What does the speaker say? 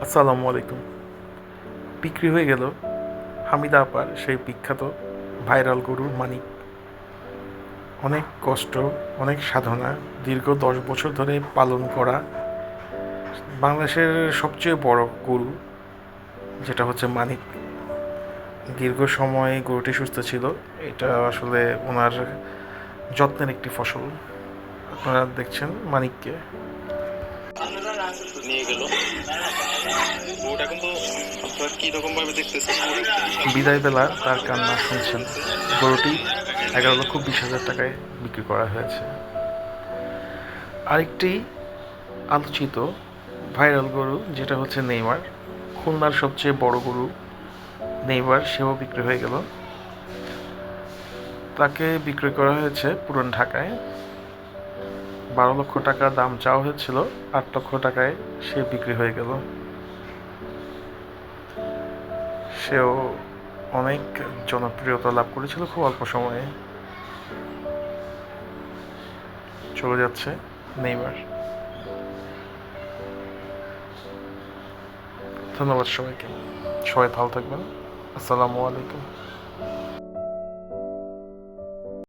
আসসালামু আলাইকুম। বিক্রি হয়ে গেল হামিদা আপার সেই বিখ্যাত ভাইরাল গরুর মানিক। অনেক কষ্ট, অনেক সাধনা, দীর্ঘ 10 বছর ধরে পালন করা বাংলাদেশের সবচেয়ে বড় গরু, যেটা হচ্ছে মানিক। দীর্ঘ সময় গরুটি সুস্থ ছিল। এটা আসলে ওনার যত্নের একটি ফসল। আপনারা দেখছেন মানিককে। নিয়ে গেল গরুটা, কিন্তু আপনারা কিরকম ভাবে দেখতেছেন? বিদায় বেলা তার কান্না শুনছেন। গরুটি 11,20,000 টাকায় বিক্রি করা হয়েছে। আরেকটি আলোচিত ভাইরাল গরু, যেটা হচ্ছে নেইমার, খুলনার সবচেয়ে বড় গরু নেইমার, সেও বিক্রি হয়ে গেল। তাকে বিক্রি করা হয়েছে পুরান ঢাকায়। 12 লক্ষ টাকা দাম চাওয়া হয়েছিল, 8 লক্ষ টাকায় সে বিক্রি হয়ে গেল। সেও অনেক জনপ্রিয়তা লাভ করেছিল খুব অল্প সময়ে। চলে যাচ্ছে নেইমার। ধন্যবাদ সবাইকে। সবাই ভালো থাকবেন। আসসালামু আলাইকুম।